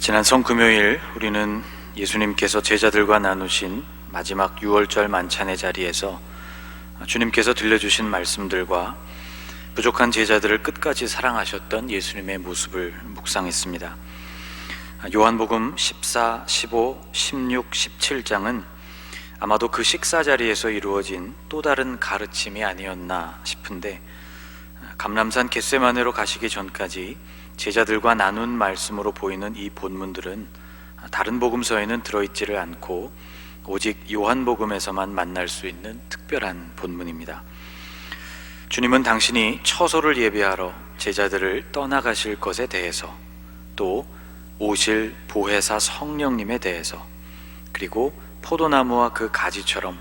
지난 성금요일 우리는 예수님께서 제자들과 나누신 마지막 유월절 만찬의 자리에서 주님께서 들려주신 말씀들과 부족한 제자들을 끝까지 사랑하셨던 예수님의 모습을 묵상했습니다. 요한복음 14, 15, 16, 17장은 아마도 그 식사 자리에서 이루어진 또 다른 가르침이 아니었나 싶은데, 감람산 겟세마네로 가시기 전까지 제자들과 나눈 말씀으로 보이는 이 본문들은 다른 복음서에는 들어있지를 않고 오직 요한복음에서만 만날 수 있는 특별한 본문입니다. 주님은 당신이 처소를 예비하러 제자들을 떠나가실 것에 대해서, 또 오실 보혜사 성령님에 대해서, 그리고 포도나무와 그 가지처럼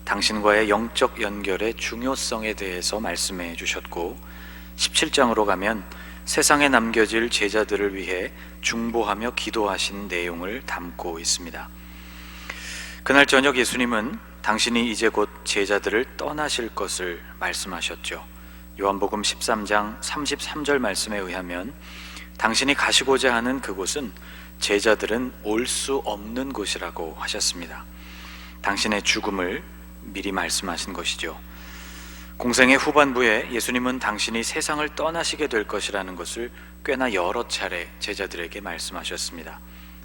당신과의 영적 연결의 중요성에 대해서 말씀해 주셨고, 17장으로 가면 세상에 남겨질 제자들을 위해 중보하며 기도하신 내용을 담고 있습니다. 그날 저녁 예수님은 당신이 이제 곧 제자들을 떠나실 것을 말씀하셨죠. 요한복음 13장 33절 말씀에 의하면 당신이 가시고자 하는 그곳은 제자들은 올 수 없는 곳이라고 하셨습니다. 당신의 죽음을 미리 말씀하신 것이죠. 공생의 후반부에 예수님은 당신이 세상을 떠나시게 될 것이라는 것을 꽤나 여러 차례 제자들에게 말씀하셨습니다.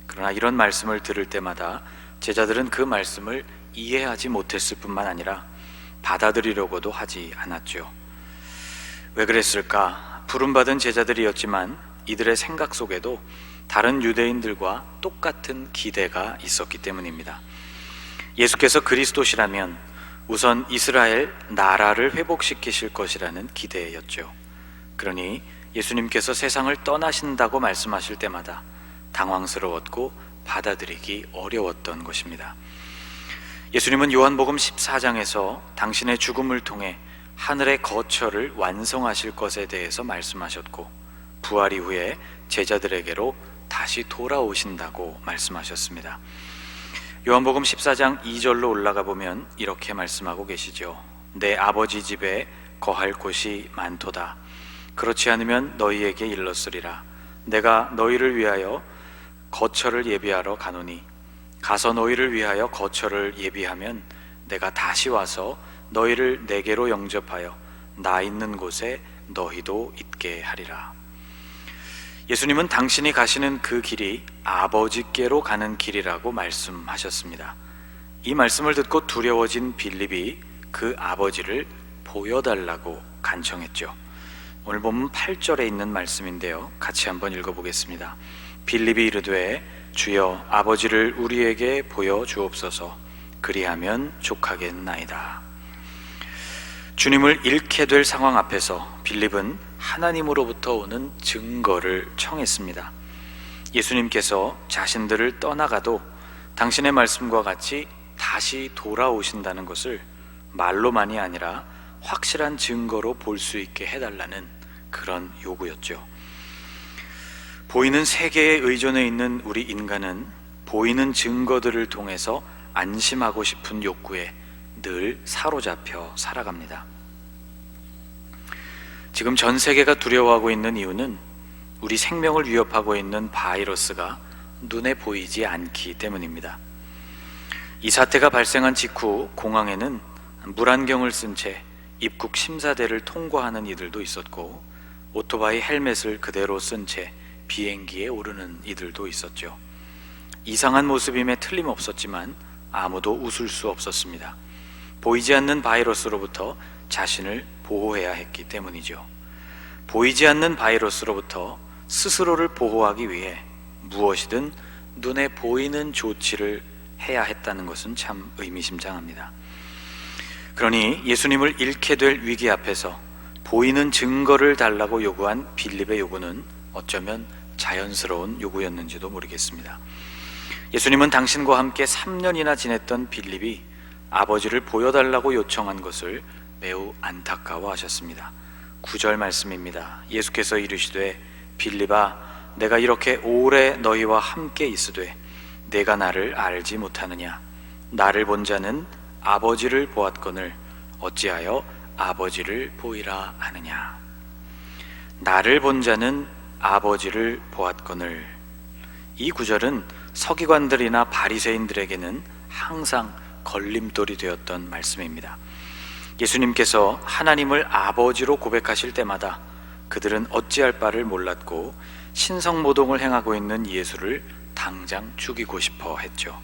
그러나 이런 말씀을 들을 때마다 제자들은 그 말씀을 이해하지 못했을 뿐만 아니라 받아들이려고도 하지 않았죠. 왜 그랬을까? 부름받은 제자들이었지만 이들의 생각 속에도 다른 유대인들과 똑같은 기대가 있었기 때문입니다. 예수께서 그리스도시라면 우선 이스라엘 나라를 회복시키실 것이라는 기대였죠. 그러니 예수님께서 세상을 떠나신다고 말씀하실 때마다 당황스러웠고 받아들이기 어려웠던 것입니다. 예수님은 요한복음 14장에서 당신의 죽음을 통해 하늘의 거처를 완성하실 것에 대해서 말씀하셨고, 부활 이후에 제자들에게로 다시 돌아오신다고 말씀하셨습니다. 요한복음 14장 2절로 올라가 보면 이렇게 말씀하고 계시죠. 내 아버지 집에 거할 곳이 많도다. 그렇지 않으면 너희에게 일렀으리라. 내가 너희를 위하여 거처를 예비하러 가노니 가서 너희를 위하여 거처를 예비하면 내가 다시 와서 너희를 내게로 영접하여 나 있는 곳에 너희도 있게 하리라. 예수님은 당신이 가시는 그 길이 아버지께로 가는 길이라고 말씀하셨습니다. 이 말씀을 듣고 두려워진 빌립이 그 아버지를 보여달라고 간청했죠. 오늘 본문 8절에 있는 말씀인데요, 같이 한번 읽어보겠습니다. 빌립이 이르되 주여 아버지를 우리에게 보여주옵소서. 그리하면 족하겠나이다. 주님을 잃게 될 상황 앞에서 빌립은 하나님으로부터 오는 증거를 청했습니다. 예수님께서 자신들을 떠나가도 당신의 말씀과 같이 다시 돌아오신다는 것을 말로만이 아니라 확실한 증거로 볼 수 있게 해달라는 그런 요구였죠. 보이는 세계에 의존해 있는 우리 인간은 보이는 증거들을 통해서 안심하고 싶은 욕구에 늘 사로잡혀 살아갑니다. 지금 전 세계가 두려워하고 있는 이유는 우리 생명을 위협하고 있는 바이러스가 눈에 보이지 않기 때문입니다. 이 사태가 발생한 직후 공항에는 물안경을 쓴 채 입국 심사대를 통과하는 이들도 있었고, 오토바이 헬멧을 그대로 쓴 채 비행기에 오르는 이들도 있었죠. 이상한 모습임에 틀림없었지만 아무도 웃을 수 없었습니다. 보이지 않는 바이러스로부터 자신을 보호해야 했기 때문이죠. 보이지 않는 바이러스로부터 스스로를 보호하기 위해 무엇이든 눈에 보이는 조치를 해야 했다는 것은 참 의미심장합니다. 그러니 예수님을 잃게 될 위기 앞에서 보이는 증거를 달라고 요구한 빌립의 요구는 어쩌면 자연스러운 요구였는지도 모르겠습니다. 예수님은 당신과 함께 3년이나 지냈던 빌립이 아버지를 보여달라고 요청한 것을 매우 안타까워하셨습니다. 9절 말씀입니다. 예수께서 이르시되 빌립아, 내가 이렇게 오래 너희와 함께 있으되 내가 나를 알지 못하느냐? 나를 본 자는 아버지를 보았거늘 어찌하여 아버지를 보이라 하느냐? 나를 본 자는 아버지를 보았거늘. 이 구절은 서기관들이나 바리새인들에게는 항상 걸림돌이 되었던 말씀입니다. 예수님께서 하나님을 아버지로 고백하실 때마다 그들은 어찌할 바를 몰랐고 신성모독을 행하고 있는 예수를 당장 죽이고 싶어 했죠.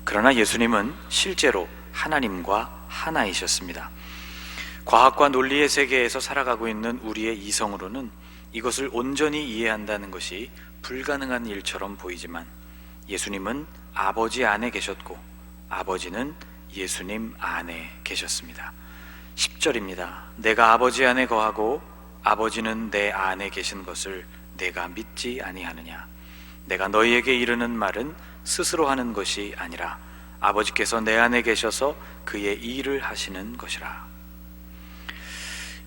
그러나 예수님은 실제로 하나님과 하나이셨습니다. 과학과 논리의 세계에서 살아가고 있는 우리의 이성으로는 이것을 온전히 이해한다는 것이 불가능한 일처럼 보이지만 예수님은 아버지 안에 계셨고 아버지는 예수님 안에 계셨습니다. 10절입니다. 내가 아버지 안에 거하고 아버지는 내 안에 계신 것을 내가 믿지 아니하느냐. 내가 너희에게 이르는 말은 스스로 하는 것이 아니라 아버지께서 내 안에 계셔서 그의 일을 하시는 것이라.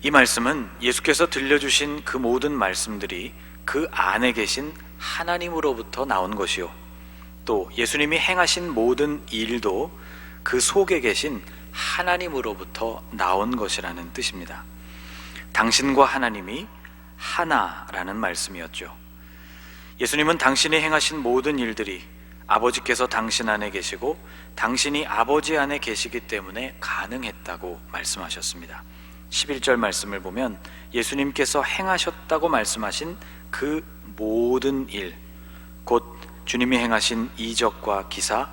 이 말씀은 예수께서 들려주신 그 모든 말씀들이 그 안에 계신 하나님으로부터 나온 것이요, 또 예수님이 행하신 모든 일도 그 속에 계신 하나님으로부터 나온 것이라는 뜻입니다. 당신과 하나님이 하나라는 말씀이었죠. 예수님은 당신이 행하신 모든 일들이 아버지께서 당신 안에 계시고 당신이 아버지 안에 계시기 때문에 가능했다고 말씀하셨습니다. 11절 말씀을 보면 예수님께서 행하셨다고 말씀하신 그 모든 일, 곧 주님이 행하신 이적과 기사,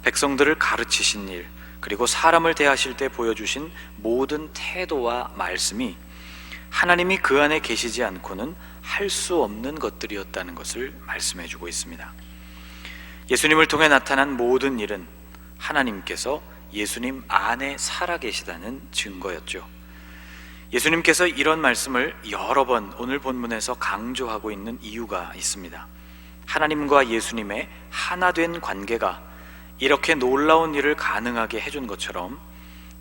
백성들을 가르치신 일, 그리고 사람을 대하실 때 보여주신 모든 태도와 말씀이 하나님이 그 안에 계시지 않고는 할 수 없는 것들이었다는 것을 말씀해 주고 있습니다. 예수님을 통해 나타난 모든 일은 하나님께서 예수님 안에 살아계시다는 증거였죠. 예수님께서 이런 말씀을 여러 번 오늘 본문에서 강조하고 있는 이유가 있습니다. 하나님과 예수님의 하나된 관계가 이렇게 놀라운 일을 가능하게 해준 것처럼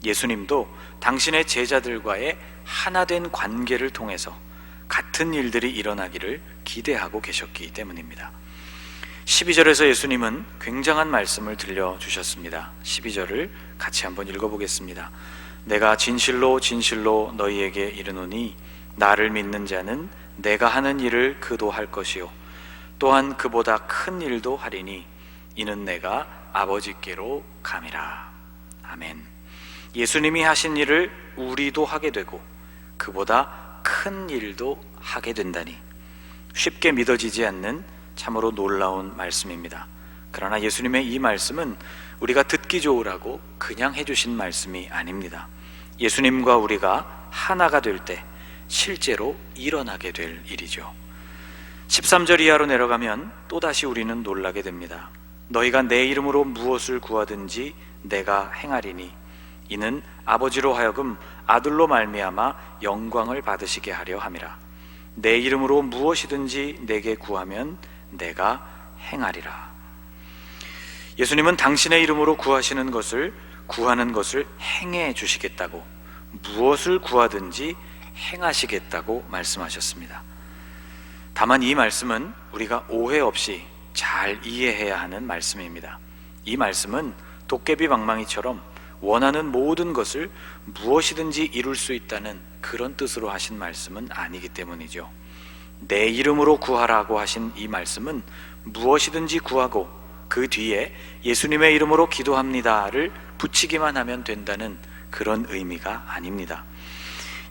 예수님도 당신의 제자들과의 하나된 관계를 통해서 같은 일들이 일어나기를 기대하고 계셨기 때문입니다. 12절에서 예수님은 굉장한 말씀을 들려주셨습니다. 12절을 같이 한번 읽어보겠습니다. 내가 진실로 진실로 너희에게 이르노니 나를 믿는 자는 내가 하는 일을 그도 할 것이요 또한 그보다 큰 일도 하리니 이는 내가 아버지께로 감이라. 아멘. 예수님이 하신 일을 우리도 하게 되고 그보다 큰 일도 하게 된다니 쉽게 믿어지지 않는 참으로 놀라운 말씀입니다. 그러나 예수님의 이 말씀은 우리가 듣기 좋으라고 그냥 해주신 말씀이 아닙니다. 예수님과 우리가 하나가 될 때 실제로 일어나게 될 일이죠. 13절 이하로 내려가면 또다시 우리는 놀라게 됩니다. 너희가 내 이름으로 무엇을 구하든지 내가 행하리니 이는 아버지로 하여금 아들로 말미암아 영광을 받으시게 하려 함이라. 내 이름으로 무엇이든지 내게 구하면 내가 행하리라. 예수님은 당신의 이름으로 구하시는 것을, 구하는 것을 행해 주시겠다고, 무엇을 구하든지 행하시겠다고 말씀하셨습니다. 다만 이 말씀은 우리가 오해 없이 잘 이해해야 하는 말씀입니다. 이 말씀은 도깨비 방망이처럼 원하는 모든 것을 무엇이든지 이룰 수 있다는 그런 뜻으로 하신 말씀은 아니기 때문이죠. 내 이름으로 구하라고 하신 이 말씀은 무엇이든지 구하고 그 뒤에 예수님의 이름으로 기도합니다를 붙이기만 하면 된다는 그런 의미가 아닙니다.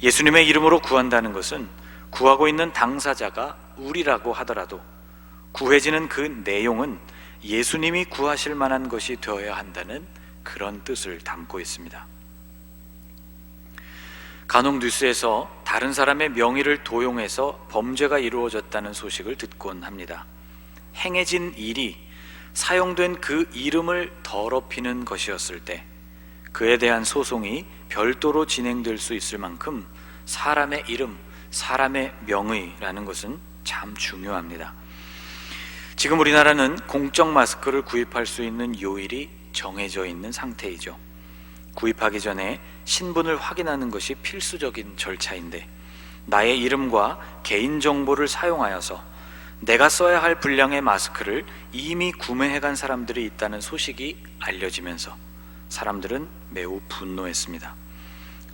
예수님의 이름으로 구한다는 것은 구하고 있는 당사자가 우리라고 하더라도 구해지는 그 내용은 예수님이 구하실 만한 것이 되어야 한다는 그런 뜻을 담고 있습니다. 간혹 뉴스에서 다른 사람의 명의를 도용해서 범죄가 이루어졌다는 소식을 듣곤 합니다. 행해진 일이 사용된 그 이름을 더럽히는 것이었을 때 그에 대한 소송이 별도로 진행될 수 있을 만큼 사람의 이름, 사람의 명의라는 것은 참 중요합니다. 지금 우리나라는 공적 마스크를 구입할 수 있는 요일이 정해져 있는 상태이죠. 구입하기 전에 신분을 확인하는 것이 필수적인 절차인데 나의 이름과 개인정보를 사용하여서 내가 써야 할 분량의 마스크를 이미 구매해간 사람들이 있다는 소식이 알려지면서 사람들은 매우 분노했습니다.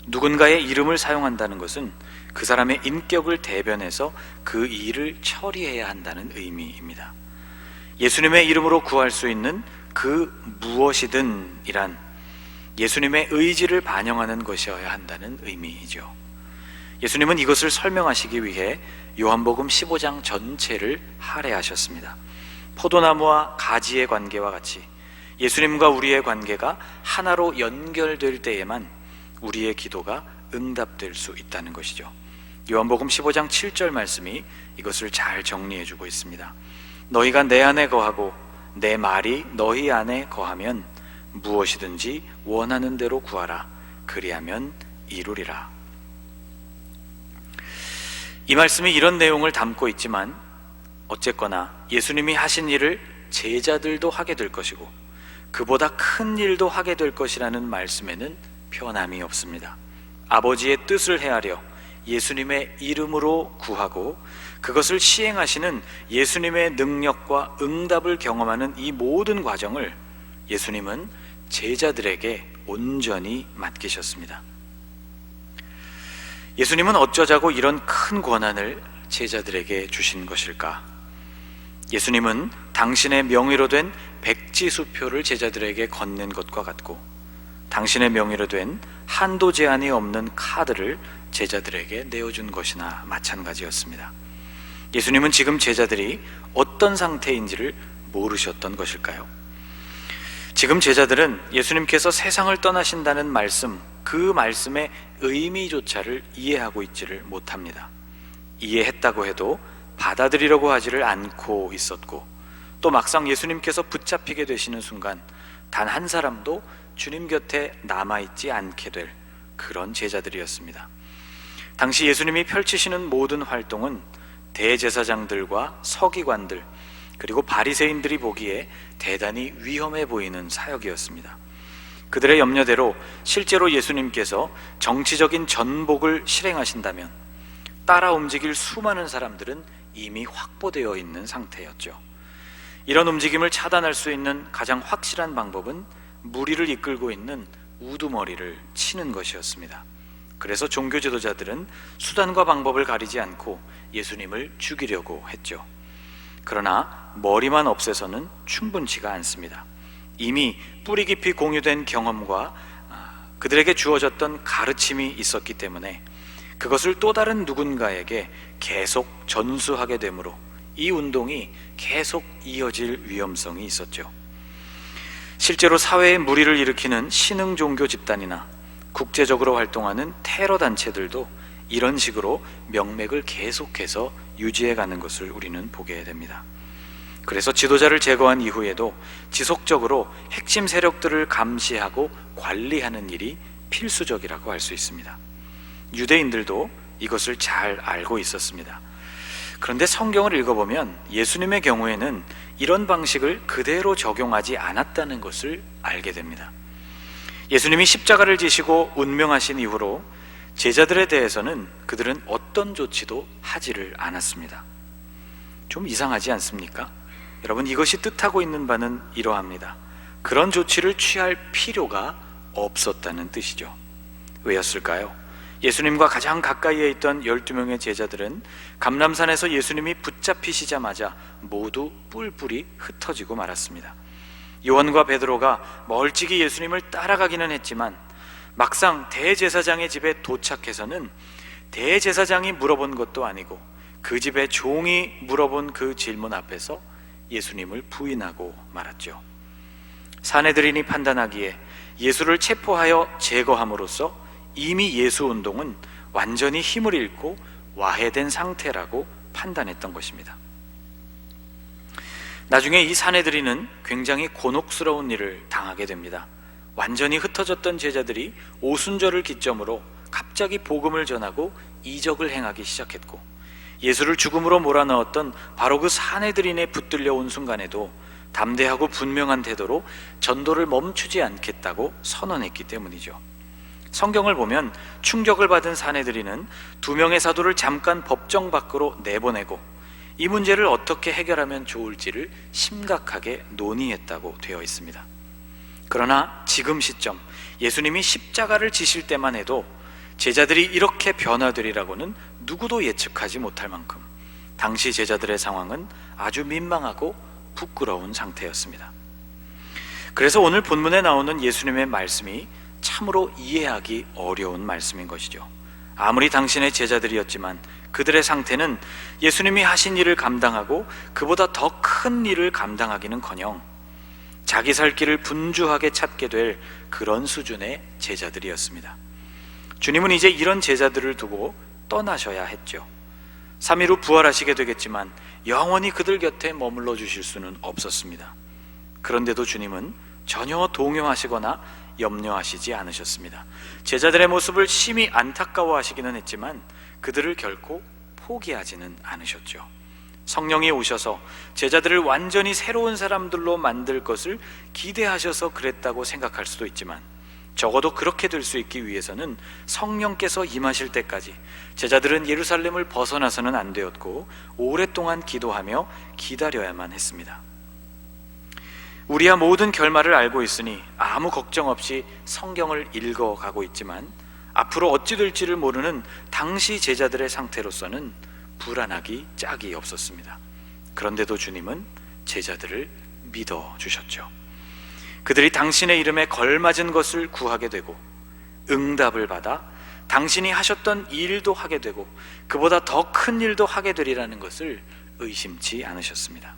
누군가의 이름을 사용한다는 것은 그 사람의 인격을 대변해서 그 일을 처리해야 한다는 의미입니다. 예수님의 이름으로 구할 수 있는 그 무엇이든 이란 예수님의 의지를 반영하는 것이어야 한다는 의미이죠. 예수님은 이것을 설명하시기 위해 요한복음 15장 전체를 할애하셨습니다. 포도나무와 가지의 관계와 같이 예수님과 우리의 관계가 하나로 연결될 때에만 우리의 기도가 응답될 수 있다는 것이죠. 요한복음 15장 7절 말씀이 이것을 잘 정리해주고 있습니다. 너희가 내 안에 거하고 내 말이 너희 안에 거하면 무엇이든지 원하는 대로 구하라. 그리하면 이루리라. 이 말씀이 이런 내용을 담고 있지만 어쨌거나 예수님이 하신 일을 제자들도 하게 될 것이고 그보다 큰 일도 하게 될 것이라는 말씀에는 변함이 없습니다. 아버지의 뜻을 헤아려 예수님의 이름으로 구하고 그것을 시행하시는 예수님의 능력과 응답을 경험하는 이 모든 과정을 예수님은 제자들에게 온전히 맡기셨습니다. 예수님은 어쩌자고 이런 큰 권한을 제자들에게 주신 것일까? 예수님은 당신의 명의로 된 백지수표를 제자들에게 건넨 것과 같고 당신의 명의로 된 한도 제한이 없는 카드를 제자들에게 내어준 것이나 마찬가지였습니다. 예수님은 지금 제자들이 어떤 상태인지를 모르셨던 것일까요? 지금 제자들은 예수님께서 세상을 떠나신다는 말씀, 그 말씀의 의미조차를 이해하고 있지를 못합니다. 이해했다고 해도 받아들이려고 하지를 않고 있었고 또 막상 예수님께서 붙잡히게 되시는 순간 단 한 사람도 주님 곁에 남아있지 않게 될 그런 제자들이었습니다. 당시 예수님이 펼치시는 모든 활동은 대제사장들과 서기관들 그리고 바리새인들이 보기에 대단히 위험해 보이는 사역이었습니다. 그들의 염려대로 실제로 예수님께서 정치적인 전복을 실행하신다면 따라 움직일 수많은 사람들은 이미 확보되어 있는 상태였죠. 이런 움직임을 차단할 수 있는 가장 확실한 방법은 무리를 이끌고 있는 우두머리를 치는 것이었습니다. 그래서 종교 지도자들은 수단과 방법을 가리지 않고 예수님을 죽이려고 했죠. 그러나 머리만 없애서는 충분치가 않습니다. 이미 뿌리 깊이 공유된 경험과 그들에게 주어졌던 가르침이 있었기 때문에 그것을 또 다른 누군가에게 계속 전수하게 되므로 이 운동이 계속 이어질 위험성이 있었죠. 실제로 사회에 무리를 일으키는 신흥 종교 집단이나 국제적으로 활동하는 테러 단체들도 이런 식으로 명맥을 계속해서 유지해가는 것을 우리는 보게 됩니다. 그래서 지도자를 제거한 이후에도 지속적으로 핵심 세력들을 감시하고 관리하는 일이 필수적이라고 할 수 있습니다. 유대인들도 이것을 잘 알고 있었습니다. 그런데 성경을 읽어보면 예수님의 경우에는 이런 방식을 그대로 적용하지 않았다는 것을 알게 됩니다. 예수님이 십자가를 지시고 운명하신 이후로 제자들에 대해서는 그들은 어떤 조치도 하지를 않았습니다. 좀 이상하지 않습니까? 여러분, 이것이 뜻하고 있는 바는 이러합니다. 그런 조치를 취할 필요가 없었다는 뜻이죠. 왜였을까요? 예수님과 가장 가까이에 있던 12명의 제자들은 감람산에서 예수님이 붙잡히시자마자 모두 뿔뿔이 흩어지고 말았습니다. 요한과 베드로가 멀찍이 예수님을 따라가기는 했지만 막상 대제사장의 집에 도착해서는 대제사장이 물어본 것도 아니고 그 집의 종이 물어본 그 질문 앞에서 예수님을 부인하고 말았죠. 사내들인이 판단하기에 예수를 체포하여 제거함으로써 이미 예수 운동은 완전히 힘을 잃고 와해된 상태라고 판단했던 것입니다. 나중에 이 사내들인은 굉장히 곤혹스러운 일을 당하게 됩니다. 완전히 흩어졌던 제자들이 오순절을 기점으로 갑자기 복음을 전하고 이적을 행하기 시작했고 예수를 죽음으로 몰아넣었던 바로 그 사내들인에 붙들려 온 순간에도 담대하고 분명한 태도로 전도를 멈추지 않겠다고 선언했기 때문이죠. 성경을 보면 충격을 받은 사내들인은 2명의 사도를 잠깐 법정 밖으로 내보내고 이 문제를 어떻게 해결하면 좋을지를 심각하게 논의했다고 되어 있습니다. 그러나 지금 시점, 예수님이 십자가를 지실 때만 해도 제자들이 이렇게 변화되리라고는 누구도 예측하지 못할 만큼 당시 제자들의 상황은 아주 민망하고 부끄러운 상태였습니다. 그래서 오늘 본문에 나오는 예수님의 말씀이 참으로 이해하기 어려운 말씀인 것이죠. 아무리 당신의 제자들이었지만 그들의 상태는 예수님이 하신 일을 감당하고 그보다 더 큰 일을 감당하기는커녕 자기 살 길을 분주하게 찾게 될 그런 수준의 제자들이었습니다. 주님은 이제 이런 제자들을 두고 떠나셔야 했죠. 3일 후 부활하시게 되겠지만 영원히 그들 곁에 머물러 주실 수는 없었습니다. 그런데도 주님은 전혀 동요하시거나 염려하시지 않으셨습니다. 제자들의 모습을 심히 안타까워하시기는 했지만 그들을 결코 포기하지는 않으셨죠. 성령이 오셔서 제자들을 완전히 새로운 사람들로 만들 것을 기대하셔서 그랬다고 생각할 수도 있지만 적어도 그렇게 될 수 있기 위해서는 성령께서 임하실 때까지 제자들은 예루살렘을 벗어나서는 안 되었고 오랫동안 기도하며 기다려야만 했습니다. 우리야 모든 결말을 알고 있으니 아무 걱정 없이 성경을 읽어가고 있지만 앞으로 어찌 될지를 모르는 당시 제자들의 상태로서는 불안하기 짝이 없었습니다. 그런데도 주님은 제자들을 믿어주셨죠. 그들이 당신의 이름에 걸맞은 것을 구하게 되고 응답을 받아 당신이 하셨던 일도 하게 되고 그보다 더 큰 일도 하게 되리라는 것을 의심치 않으셨습니다.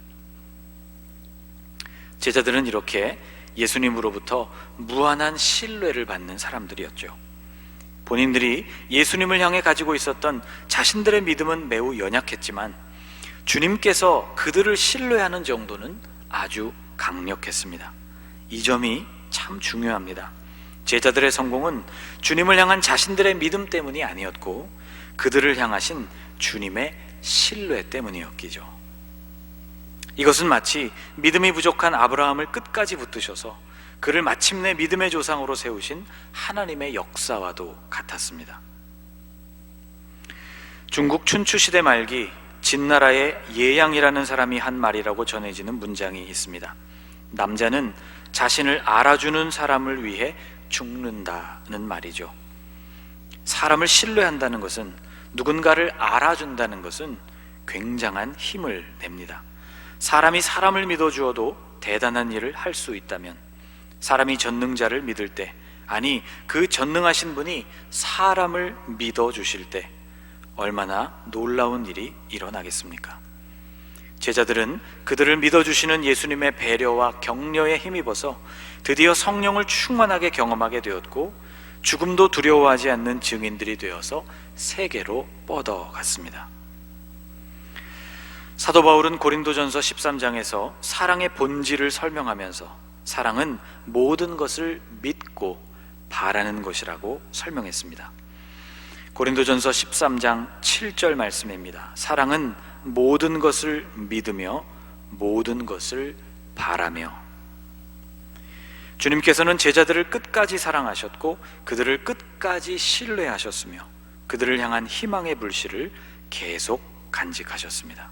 제자들은 이렇게 예수님으로부터 무한한 신뢰를 받는 사람들이었죠. 본인들이 예수님을 향해 가지고 있었던 자신들의 믿음은 매우 연약했지만 주님께서 그들을 신뢰하는 정도는 아주 강력했습니다. 이 점이 참 중요합니다. 제자들의 성공은 주님을 향한 자신들의 믿음 때문이 아니었고 그들을 향하신 주님의 신뢰 때문이었기죠. 이것은 마치 믿음이 부족한 아브라함을 끝까지 붙드셔서 그를 마침내 믿음의 조상으로 세우신 하나님의 역사와도 같았습니다. 중국 춘추시대 말기 진나라의 예양이라는 사람이 한 말이라고 전해지는 문장이 있습니다. 남자는 자신을 알아주는 사람을 위해 죽는다는 말이죠. 사람을 신뢰한다는 것은, 누군가를 알아준다는 것은 굉장한 힘을 냅니다. 사람이 사람을 믿어주어도 대단한 일을 할 수 있다면 사람이 전능자를 믿을 때, 아니 그 전능하신 분이 사람을 믿어주실 때 얼마나 놀라운 일이 일어나겠습니까? 제자들은 그들을 믿어주시는 예수님의 배려와 격려에 힘입어서 드디어 성령을 충만하게 경험하게 되었고 죽음도 두려워하지 않는 증인들이 되어서 세계로 뻗어갔습니다. 사도 바울은 고린도전서 13장에서 사랑의 본질을 설명하면서 사랑은 모든 것을 믿고 바라는 것이라고 설명했습니다. 고린도전서 13장 7절 말씀입니다. 사랑은 모든 것을 믿으며 모든 것을 바라며. 주님께서는 제자들을 끝까지 사랑하셨고 그들을 끝까지 신뢰하셨으며 그들을 향한 희망의 불씨를 계속 간직하셨습니다.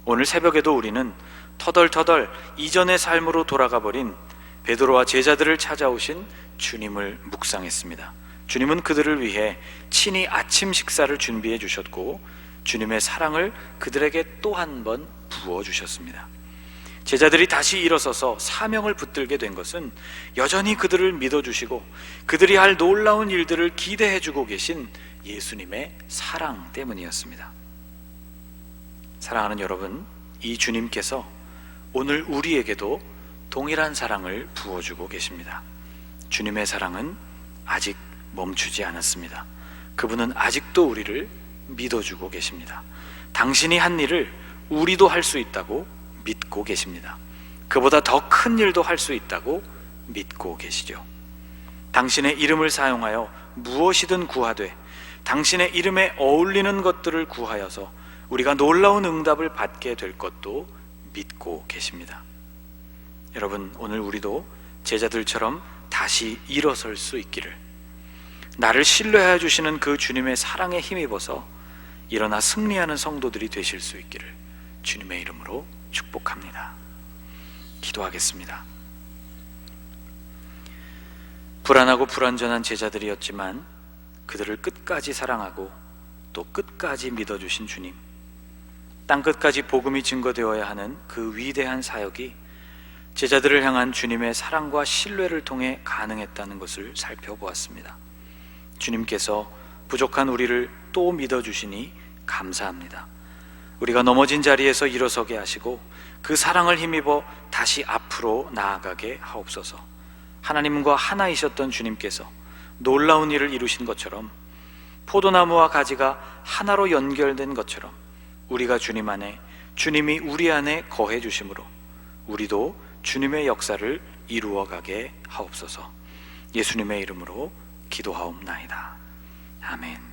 오늘 새벽에도 우리는 터덜터덜 이전의 삶으로 돌아가 버린 베드로와 제자들을 찾아오신 주님을 묵상했습니다. 주님은 그들을 위해 친히 아침 식사를 준비해 주셨고 주님의 사랑을 그들에게 또 한 번 부어주셨습니다. 제자들이 다시 일어서서 사명을 붙들게 된 것은 여전히 그들을 믿어주시고 그들이 할 놀라운 일들을 기대해주고 계신 예수님의 사랑 때문이었습니다. 사랑하는 여러분, 이 주님께서 오늘 우리에게도 동일한 사랑을 부어주고 계십니다. 주님의 사랑은 아직 멈추지 않았습니다. 그분은 아직도 우리를 믿어주고 계십니다. 당신이 한 일을 우리도 할 수 있다고 믿고 계십니다. 그보다 더 큰 일도 할 수 있다고 믿고 계시죠. 당신의 이름을 사용하여 무엇이든 구하되 당신의 이름에 어울리는 것들을 구하여서 우리가 놀라운 응답을 받게 될 것도 믿고 계십니다. 여러분, 오늘 우리도 제자들처럼 다시 일어설 수 있기를, 나를 신뢰하여 주시는 그 주님의 사랑에 힘입어서 일어나 승리하는 성도들이 되실 수 있기를 주님의 이름으로 축복합니다. 기도하겠습니다. 불안하고 불완전한 제자들이었지만 그들을 끝까지 사랑하고 또 끝까지 믿어주신 주님, 땅끝까지 복음이 증거되어야 하는 그 위대한 사역이 제자들을 향한 주님의 사랑과 신뢰를 통해 가능했다는 것을 살펴보았습니다. 주님께서 부족한 우리를 또 믿어주시니 감사합니다. 우리가 넘어진 자리에서 일어서게 하시고 그 사랑을 힘입어 다시 앞으로 나아가게 하옵소서. 하나님과 하나이셨던 주님께서 놀라운 일을 이루신 것처럼, 포도나무와 가지가 하나로 연결된 것처럼 우리가 주님 안에, 주님이 우리 안에 거해 주심으로 우리도 주님의 역사를 이루어가게 하옵소서. 예수님의 이름으로 기도하옵나이다. 아멘.